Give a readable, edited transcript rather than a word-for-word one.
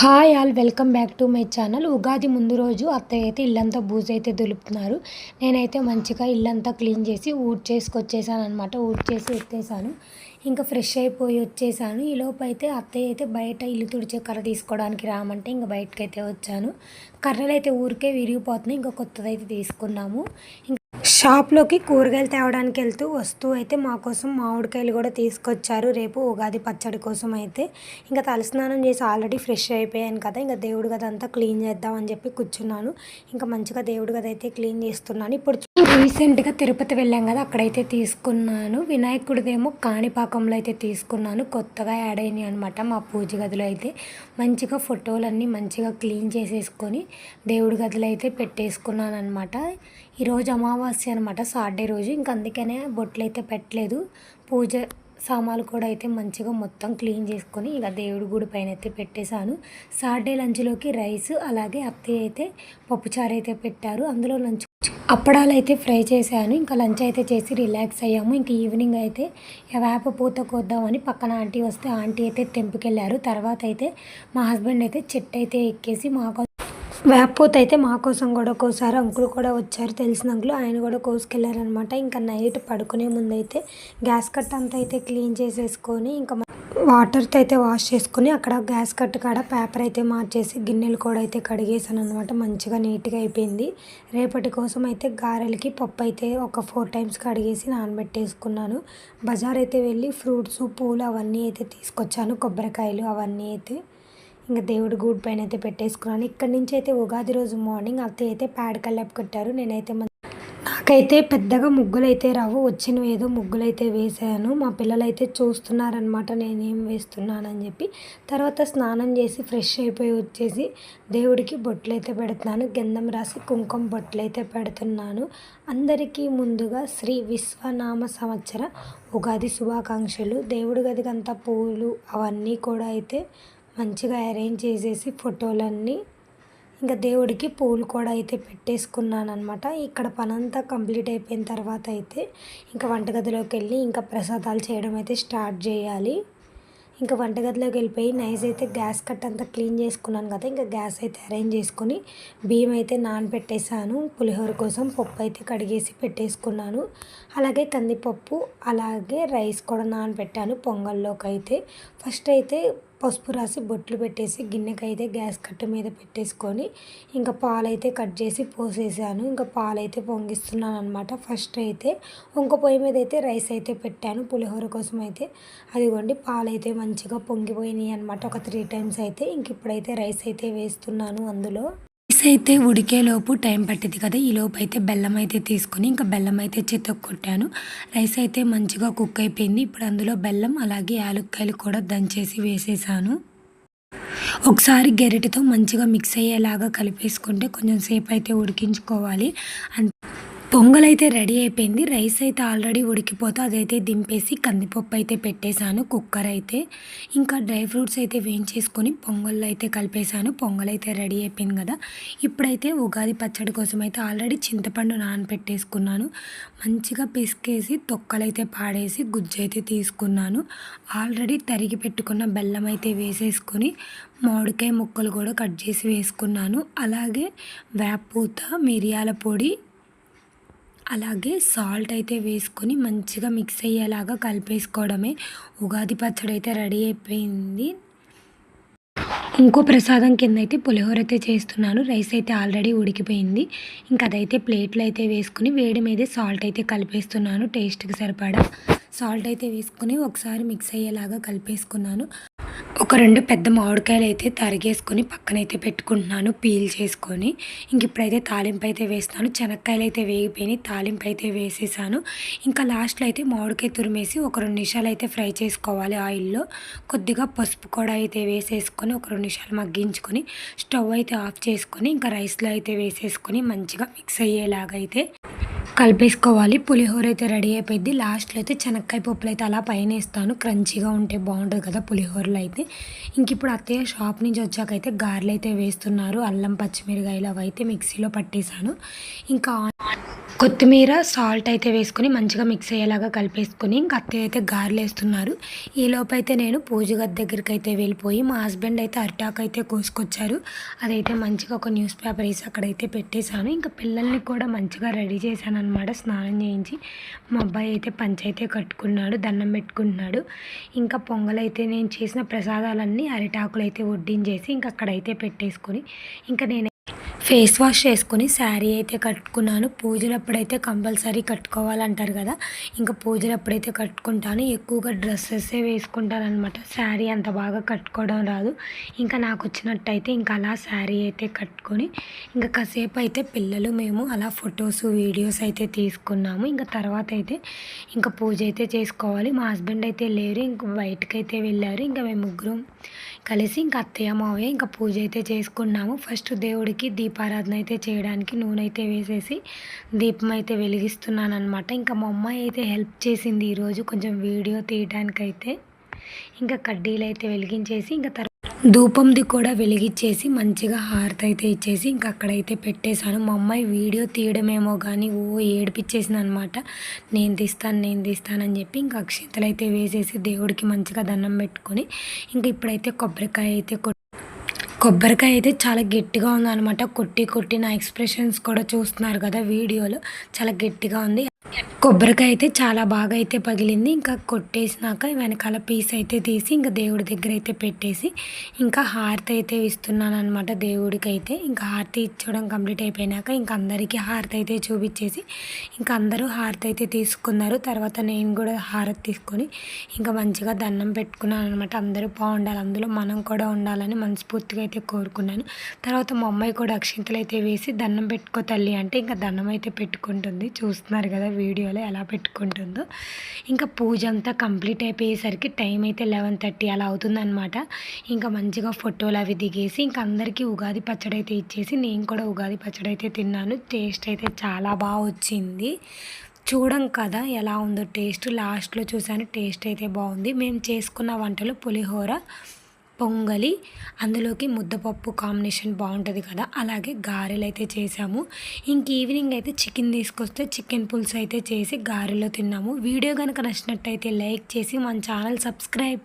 Hi all welcome back to my channel. Ugadi ముందు రోజు అత్తయ్య అయితే ఇల్లంతా బూజైతే దులుపుతున్నారు. నేనైతే మంచిగా ఇల్లంతా క్లీన్ చేసి ఊడ్చేసుకొచ్చేసాను అనమాట. ఊడ్చేసి ఎత్తేసాను. ఇంకా ఫ్రెష్ అయిపోయి వచ్చేసాను. ఈలోపు అయితే అత్తయ్య అయితే బయట ఇల్లు తుడిచే కర్ర తీసుకోవడానికి రామంటే ఇంకా బయటకైతే వచ్చాను. కర్రలు అయితే ఊరికే విరిగిపోతున్నాయి. ఇంకా కొత్తదైతే తీసుకున్నాము. షాప్లోకి కూరగాయలు తేవడానికి వెళ్తూ వస్తూ అయితే మా కోసం మామిడికాయలు కూడా తీసుకొచ్చారు. రేపు ఉగాది పచ్చడి కోసం అయితే ఇంకా తలస్నానం చేసి ఆల్రెడీ ఫ్రెష్ అయిపోయాను కదా. ఇంకా దేవుడి గది అంతా క్లీన్ చేద్దామని చెప్పి కూర్చున్నాను. ఇంకా మంచిగా దేవుడి గది అయితే క్లీన్ చేస్తున్నాను. ఇప్పుడు రీసెంట్గా తిరుపతి వెళ్ళాం కదా, అక్కడైతే తీసుకున్నాను. వినాయకుడిదేమో కాణిపాకంలో అయితే తీసుకున్నాను. కొత్తగా యాడ్ అయినాయి అనమాట. మా పూజ గదిలో అయితే మంచిగా ఫోటోలన్నీ మంచిగా క్లీన్ చేసేసుకొని దేవుడి గదిలో అయితే పెట్టేసుకున్నాను అనమాట. ఈరోజు అమావాస్య అనమాట, సాటర్డే రోజు. ఇంక అందుకనే బొట్లు అయితే పెట్టలేదు. పూజ సామాన్లు కూడా అయితే మంచిగా మొత్తం క్లీన్ చేసుకొని ఇక దేవుడి గుడి పైన అయితే పెట్టేశాను. సాటర్డే లంచ్లోకి రైస్, అలాగే అత్తయ్య అయితే పప్పుచారు అయితే పెట్టారు. అందులో లంచ్ అప్పడాలు అయితే ఫ్రై చేశాను. ఇంకా లంచ్ అయితే చేసి రిలాక్స్ అయ్యాము. ఇంక ఈవినింగ్ అయితే వేప పూత కోద్దామని పక్కన ఆంటీ వస్తే ఆంటీ అయితే తెంపుకెళ్ళారు. తర్వాత అయితే మా హస్బెండ్ అయితే చెట్టు అయితే ఎక్కేసి వేపపూత అయితే మా కోసం కూడా కోసారు. అంకుల్ కూడా వచ్చారు, తెలిసిన అంకులు, ఆయన కూడా కోసుకెళ్ళారనమాట. ఇంకా నైట్ పడుకునే ముందు అయితే గ్యాస్ కట్ అంతా అయితే క్లీన్ చేసేసుకొని ఇంకా వాటర్తో అయితే వాష్ చేసుకొని అక్కడ గ్యాస్ కట్ కాడ పేపర్ అయితే మార్చేసి గిన్నెలు కూడా అయితే కడిగేసాను అనమాట. మంచిగా నీట్గా అయిపోయింది. రేపటి కోసం అయితే గారెలకి పప్పు అయితే ఒక 4 టైమ్స్ కడిగేసి నానబెట్టేసుకున్నాను. బజార్ అయితే వెళ్ళి ఫ్రూట్స్, పూలు అవన్నీ అయితే తీసుకొచ్చాను. కొబ్బరికాయలు అవన్నీ అయితే ఇంకా దేవుడి గూడ్ పైన అయితే పెట్టేసుకున్నాను. ఇక్కడ నుంచి అయితే ఉగాది రోజు మార్నింగ్ అత్తయ్య అయితే ప్యాడ్ కల్లాపు కట్టారు. నాకైతే పెద్దగా ముగ్గులు అయితే రావు, వచ్చినవి ఏదో ముగ్గులు అయితే వేసాను. మా పిల్లలు అయితే చూస్తున్నారనమాట నేనేం వేస్తున్నానని చెప్పి. తర్వాత స్నానం చేసి ఫ్రెష్ అయిపోయి వచ్చేసి దేవుడికి బొట్లు అయితే పెడుతున్నాను. గంధం రాసి కుంకుమ బొట్లు అయితే పెడుతున్నాను. అందరికీ ముందుగా శ్రీ విశ్వనామ సంవత్సర ఉగాది శుభాకాంక్షలు. దేవుడి గదికి అంతా పూలు అవన్నీ కూడా అయితే మంచిగా అరేంజ్ చేసేసి ఫోటోలన్నీ ఇంకా దేవుడికి పూలు కూడా అయితే పెట్టేసుకున్నాను అనమాట. ఇక్కడ పనంతా కంప్లీట్ అయిపోయిన తర్వాత అయితే ఇంకా వంటగదిలోకి వెళ్ళి ఇంకా ప్రసాదాలు చేయడం అయితే స్టార్ట్ చేయాలి. ఇంకా వంటగదిలోకి వెళ్ళిపోయి నైస్ అయితే గ్యాస్ కట్ అంతా క్లీన్ చేసుకున్నాను కదా. ఇంకా గ్యాస్ అయితే అరేంజ్ చేసుకొని బియ్యం అయితే నానబెట్టేసాను. పులిహోర కోసం పప్పు అయితే కడిగేసి పెట్టేసుకున్నాను. అలాగే కందిపప్పు, అలాగే రైస్ కూడా నానబెట్టాను పొంగల్లోకి అయితే. ఫస్ట్ అయితే పసుపు రాసి బొట్లు పెట్టేసి గిన్నెకైతే గ్యాస్ కట్ట మీద పెట్టేసుకొని ఇంకా పాలైతే కట్ చేసి పోసేసాను. ఇంకా పాలైతే పొంగిస్తున్నాను అనమాట. ఫస్ట్ అయితే ఇంకో పొయ్యి మీద అయితే రైస్ అయితే పెట్టాను పులిహోర కోసం అయితే. అదిగోండి పాలైతే మంచిగా పొంగిపోయినాయి అనమాట ఒక 3 టైమ్స్ అయితే. ఇంక ఇప్పుడైతే రైస్ అయితే వేస్తున్నాను. అందులో రైస్ అయితే ఉడికేలోపు టైం పట్టింది కదా, ఈలోపు అయితే బెల్లం అయితే తీసుకొని ఇంకా బెల్లం అయితే కొట్టాను. రైస్ అయితే మంచిగా కుక్ అయిపోయింది. ఇప్పుడు అందులో బెల్లం అలాగే యాలక్కాయలు కూడా దంచేసి వేసేసాను. ఒకసారి గెరిటితో మంచిగా మిక్స్ అయ్యేలాగా కలిపేసుకుంటే కొంచెం సేపు అయితే ఉడికించుకోవాలి. పొంగల్ అయితే రెడీ అయిపోయింది. రైస్ అయితే ఆల్రెడీ ఉడికిపోతే అదైతే దింపేసి కందిపప్పు అయితే పెట్టేశాను కుక్కర్ అయితే. ఇంకా డ్రై ఫ్రూట్స్ అయితే వేయించేసుకొని పొంగల్లో అయితే కలిపేశాను. పొంగల్ అయితే రెడీ అయిపోయింది కదా. ఇప్పుడైతే ఉగాది పచ్చడి కోసం అయితే ఆల్రెడీ చింతపండు నానబెట్టేసుకున్నాను. మంచిగా పిసికేసి తొక్కలైతే పాడేసి గుజ్జు అయితే తీసుకున్నాను. ఆల్రెడీ తరిగి పెట్టుకున్న బెల్లం అయితే వేసేసుకొని మామిడికాయ ముక్కలు కూడా కట్ చేసి వేసుకున్నాను. అలాగే వేపపూత, మిరియాల పొడి, అలాగే సాల్ట్ అయితే వేసుకొని మంచిగా మిక్స్ అయ్యేలాగా కలిపేసుకోవడమే. ఉగాది పచ్చడి అయితే రెడీ అయిపోయింది. ఇంకో ప్రసాదం కింద అయితే పులిహోర అయితే చేస్తున్నాను. రైస్ అయితే ఆల్రెడీ ఉడికిపోయింది. ఇంకా అదైతే ప్లేట్లో అయితే వేసుకుని వేడి మీద సాల్ట్ అయితే కలిపేస్తున్నాను. టేస్ట్కి సరిపడా సాల్ట్ అయితే వేసుకుని ఒకసారి మిక్స్ అయ్యేలాగా కలిపేసుకున్నాను. ఒక 2 పెద్ద మామిడికాయలు అయితే తరిగేసుకొని పక్కనైతే పెట్టుకుంటున్నాను పీల్ చేసుకొని. ఇంక ఇప్పుడైతే తాలింపు అయితే వేస్తున్నాను. శనక్కాయలు అయితే వేగిపోయినాయి, తాలింపు అయితే వేసేసాను. ఇంకా లాస్ట్లో అయితే మామిడికాయ తురిమేసి ఒక 2 నిమిషాలు అయితే ఫ్రై చేసుకోవాలి ఆయిల్లో. కొద్దిగా పసుపు కూడా అయితే వేసేసుకొని ఒక 2 నిమిషాలు మగ్గించుకొని స్టవ్ అయితే ఆఫ్ చేసుకొని ఇంకా రైస్లో అయితే వేసేసుకొని మంచిగా మిక్స్ అయ్యేలాగా అయితే కలిపేసుకోవాలి. పులిహోర అయితే రెడీ అయిపోయింది. లాస్ట్లో అయితే శనక్కాయ పప్పులు అయితే అలా పైన వేస్తాను, క్రంచీగా ఉంటే బాగుంటుంది కదా పులిహోరలో అయితే. ఇంక ఇప్పుడు అత్తయ్య షాప్ నుంచి వచ్చాకైతే గారెలు అయితే వేస్తున్నారు. అల్లం పచ్చిమిరకాయలు అవి అయితే మిక్సీలో పట్టేశాను. ఇంకా కొత్తిమీర, సాల్ట్ అయితే వేసుకొని మంచిగా మిక్స్ అయ్యేలాగా కలిపేసుకొని ఇంక అత్తయ్య అయితే గారెలేస్తున్నారు. ఈలోపైతే నేను పూజ గది దగ్గరికైతే వెళ్ళిపోయి మా హస్బెండ్ అయితే అరిటాకు అయితే కోసుకొచ్చారు. అదైతే మంచిగా ఒక న్యూస్ పేపర్ వేసి అక్కడైతే పెట్టేశాను. ఇంకా పిల్లల్ని కూడా మంచిగా రెడీ చేశాననమాట స్నానం చేయించి. మా అబ్బాయి అయితే పంచైతే కట్టుకున్నాడు, దండం పెట్టుకుంటున్నాడు. ఇంకా పొంగలైతే నేను చేసిన ప్రసాదాలన్నీ అరిటాకులు అయితే వడ్డించేసి ఇంక అక్కడైతే పెట్టేసుకొని ఇంకా నేను ఫేస్ వాష్ చేసుకొని శారీ అయితే కట్టుకున్నాను. పూజలప్పుడైతే కంపల్సరీ కట్టుకోవాలంటారు కదా, ఇంకా పూజలప్పుడైతే కట్టుకుంటాను. ఎక్కువగా డ్రెస్సెసే వేసుకుంటానమాట. శారీ అంత బాగా కట్టుకోవడం రాదు. ఇంకా నాకు వచ్చినట్టయితే ఇంకా అలా శారీ అయితే కట్టుకొని ఇంకా కాసేపు అయితే పిల్లలు మేము అలా ఫొటోస్ వీడియోస్ అయితే తీసుకున్నాము. ఇంకా తర్వాత అయితే ఇంకా పూజ అయితే చేసుకోవాలి. మా హస్బెండ్ అయితే లేరు, ఇంక బయటకైతే వెళ్ళారు. ఇంకా మేము ముగ్గురం కలిసి ఇంకా అత్తయ్య మావయ్య ఇంకా పూజ అయితే చేసుకున్నాము. ఫస్ట్ దేవుడికి దీపారాధన అయితే చేయడానికి నూనె అయితే వేసేసి దీపం అయితే వెలిగిస్తున్నాను అనమాట. ఇంకా మా అమ్మాయి అయితే హెల్ప్ చేసింది ఈరోజు కొంచెం వీడియో తీయడానికైతే. ఇంకా కడ్డీలు అయితే వెలిగించేసి ఇంకా ధూపంది కూడా వెలిగించేసి మంచిగా హారతి అయితే ఇచ్చేసి ఇంకా అక్కడైతే పెట్టేశాను. మా అమ్మాయి వీడియో తీయడమేమో కానీ ఏడిపించేసింది అనమాట. నేను తీస్తానని చెప్పి ఇంకా అక్షింతలు అయితే వేసేసి దేవుడికి మంచిగా దండం పెట్టుకొని ఇంకా ఇప్పుడైతే కొబ్బరికాయ అయితే చాలా గట్టిగా ఉందన్నమాట. కొట్టి నా ఎక్స్ప్రెషన్స్ కూడా చూస్తున్నారు కదా వీడియోలో, చాలా గట్టిగా ఉంది. కొబ్బరికాయ అయితే చాలా బాగా అయితే పగిలింది. ఇంకా కొట్టేసినాక వెనకాల పీస్ అయితే తీసి ఇంకా దేవుడి దగ్గర అయితే పెట్టేసి ఇంకా హారతి అయితే ఇస్తున్నాను అనమాట దేవుడికి అయితే. ఇంకా హారతి ఇచ్చడం కంప్లీట్ అయిపోయినాక ఇంకా అందరికీ హారతి అయితే చూపించేసి ఇంకా అందరూ హారతి అయితే తీసుకున్నారు. తర్వాత నేను కూడా హారతి తీసుకొని ఇంకా మంచిగా దండం పెట్టుకున్నాను అనమాట. అందరూ బాగుండాలి, అందులో మనం కూడా ఉండాలని మనస్ఫూర్తిగా అయితే కోరుకున్నాను. తర్వాత మా అమ్మాయి కూడా అక్షింతలు అయితే వేసి దండం పెట్టుకో తల్లి అంటే ఇంకా దండం అయితే పెట్టుకుంటుంది. చూస్తున్నారు కదా వీడియోలో ఎలా పెట్టుకుంటుందో. ఇంకా పూజ అంతా కంప్లీట్ అయిపోయేసరికి టైం అయితే 11:30 అలా అవుతుందన్నమాట. ఇంకా మంచిగా ఫోటోలు అవి దిగేసి ఇంకా అందరికీ ఉగాది పచ్చడి అయితే ఇచ్చేసి నేను కూడా ఉగాది పచ్చడి అయితే తిన్నాను. టేస్ట్ అయితే చాలా బాగా వచ్చింది. చూడం కదా ఎలా ఉందో టేస్ట్. లాస్ట్లో చూసాను, టేస్ట్ అయితే బాగుంది. మేము చేసుకున్న వంటలు పులిహోర, పొంగలి, అందులోకి ముద్దపప్పు కాంబినేషన్ బాగుంటుంది కదా, అలాగే గారెలు అయితే చేసాము. ఇంక ఈవినింగ్ అయితే చికెన్ తీసుకొస్తే చికెన్ పులుసు అయితే చేసి గారెలో తిన్నాము. వీడియో కనుక నచ్చినట్టయితే లైక్ చేసి మన ఛానల్ సబ్స్క్రైబ్